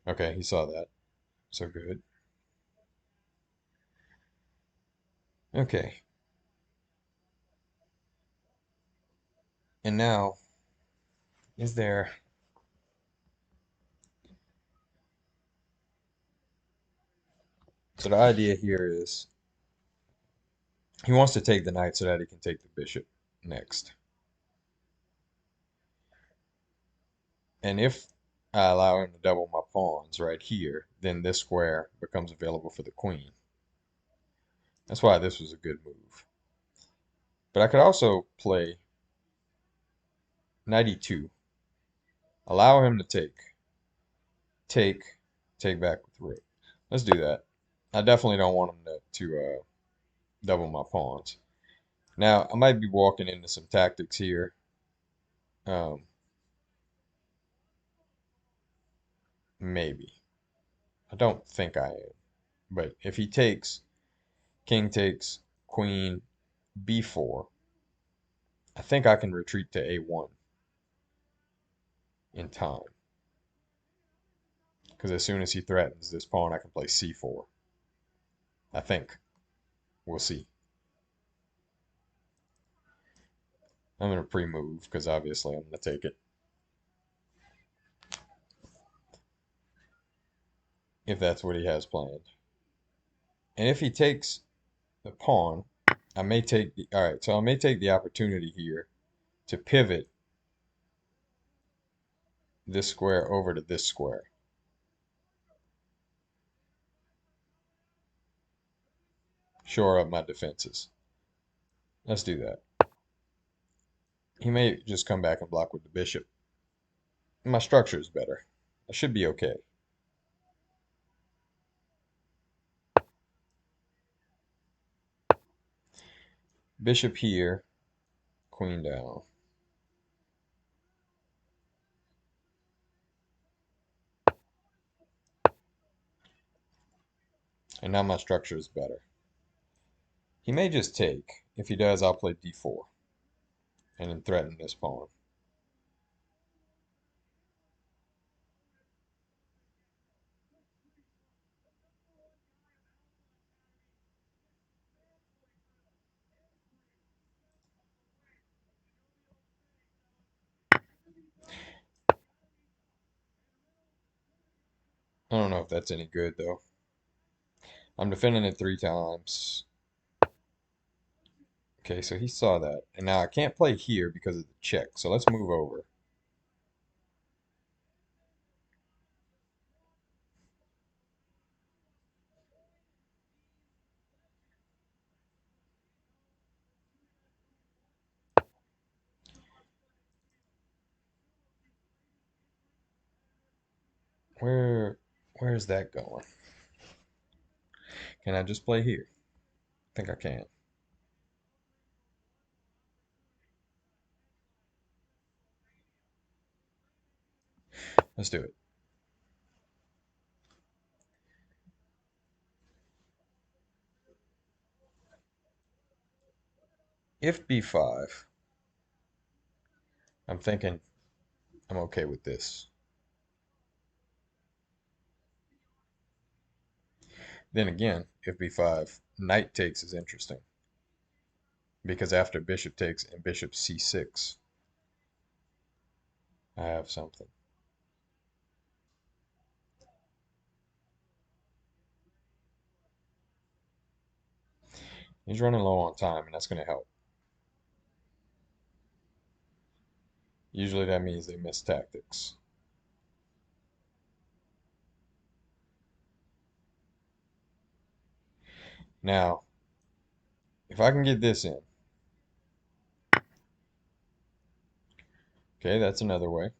Okay, he saw that. So good. Okay. And now, is there... So the idea here is he wants to take the knight so that he can take the bishop next. And if I allow him to double my pawns right here, then this square becomes available for the queen. That's why this was a good move. But I could also play knight e2, allow him to take, take back with rook. Let's do that. I definitely don't want him to double my pawns. Now, I might be walking into some tactics here. Maybe. I don't think I am. But if he takes, king takes, queen, b4, I think I can retreat to a1 in time. Because as soon as he threatens this pawn, I can play c4. I think. We'll see. I'm going to pre-move because obviously I'm going to take it. If that's what he has planned. And if he takes the pawn, I may take the, all right, so I may take the opportunity here to pivot this square over to this square. Shore up my defenses. Let's do that. He may just come back and block with the bishop. My structure is better. I should be okay. Bishop here, queen down. And now my structure is better. He may just take. If he does, I'll play d4 and then threaten this pawn. I don't know if that's any good though. I'm defending it 3 times. Okay, so he saw that. And now I can't play here because of the check. So let's move over. Where's that going? Can I just play here? I think I can. Let's do it. If b5, I'm thinking I'm okay with this. Then again, if b5, knight takes is interesting. Because after bishop takes and bishop c6, I have something. He's running low on time, and that's going to help. Usually that means they miss tactics. Now, if I can get this in, Okay, that's another way.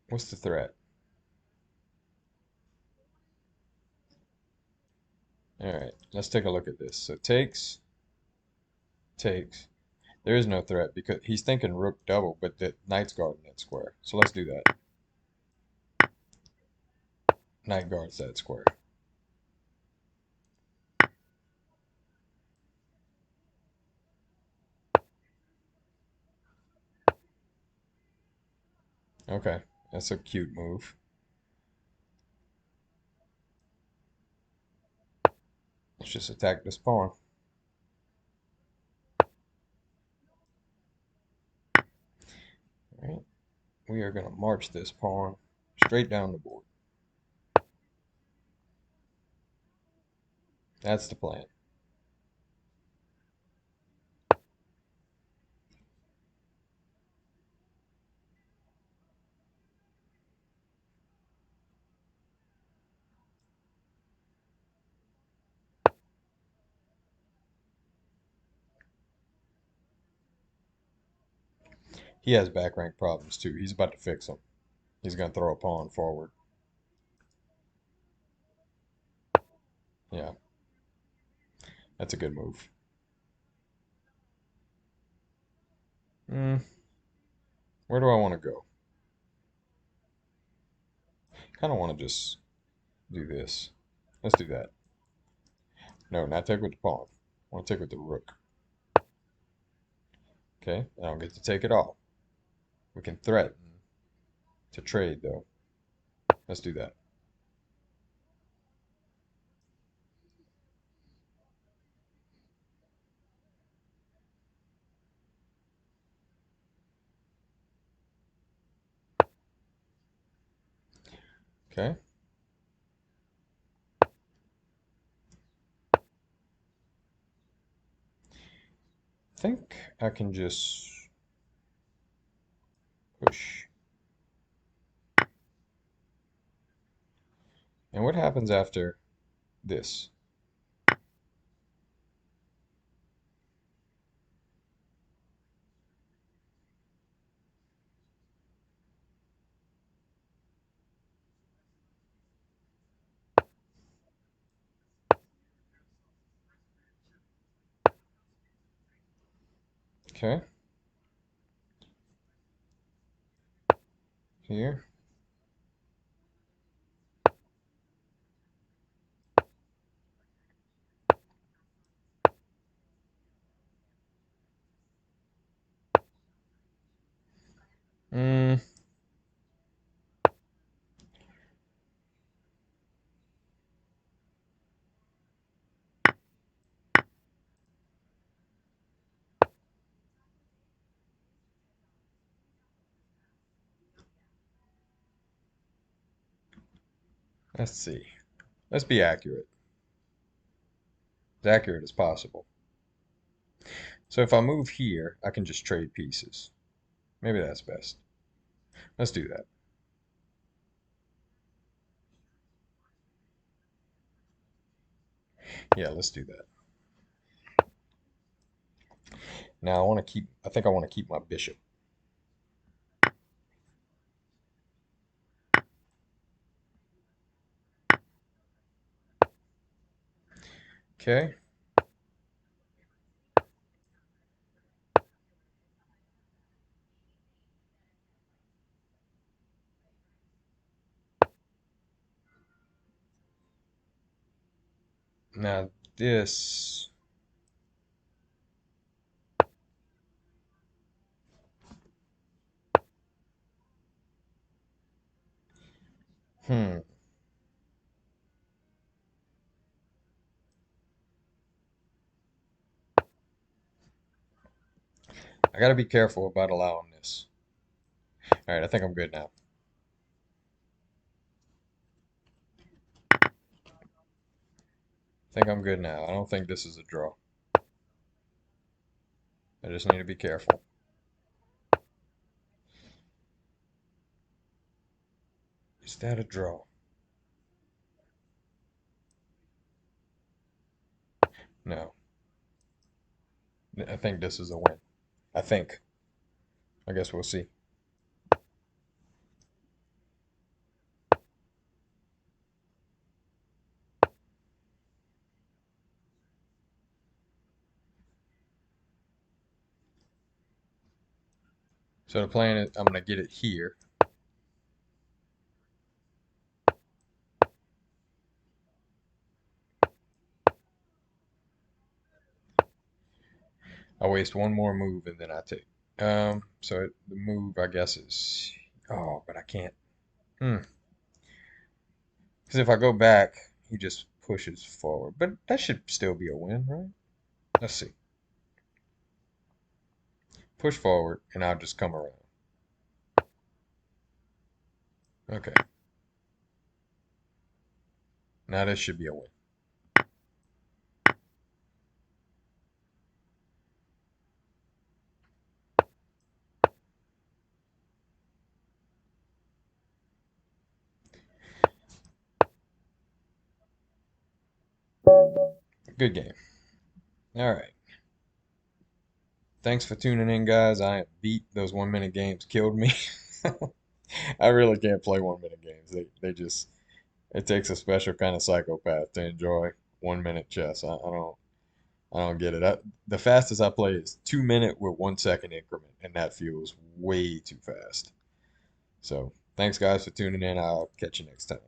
What's the threat? All right, let's take a look at this. So takes, takes. There is no threat because he's thinking rook double, but the knight's guarding that square. So let's do that. Knight guards that square. Okay, that's a cute move. Let's just attack this pawn. All right, we are going to march this pawn straight down the board. That's the plan. He has back rank problems too. He's about to fix them. He's going to throw a pawn forward. Yeah, that's a good move. Hmm, where do I want to go? Kind of want to just do this. Let's do that. No, not take with the pawn. I want to take with the rook. Okay, I don't get to take it all. We can threaten to trade though. Let's do that. Okay. I think I can just push. And what happens after this? Okay. Here. Mm, let's see. Let's be accurate. As accurate as possible. So if I move here, I can just trade pieces. Maybe that's best. Let's do that. Yeah, let's do that. Now I think I want to keep my bishop. Okay. Now this, hmm, I gotta be careful about allowing this. All right, I think I'm good now. I think I'm good now. I don't think this is a draw. I just need to be careful. Is that a draw? No. I think this is a win. I think. I guess we'll see. So the plan is I'm gonna get it here. I waste one more move and then I take. So the move I guess is. Oh, but I can't. Hmm. Because if I go back, he just pushes forward. But that should still be a win, right? Let's see. Push forward, and I'll just come around. Okay. Now this should be a win. Good game. All right. Thanks for tuning in, guys. I am beat. Those 1 minute games killed me. I really can't play 1 minute games. They just it takes a special kind of psychopath to enjoy 1 minute chess. I don't get it. The fastest I play is 2 minute with 1 second increment, and that feels way too fast. So thanks guys for tuning in. I'll catch you next time.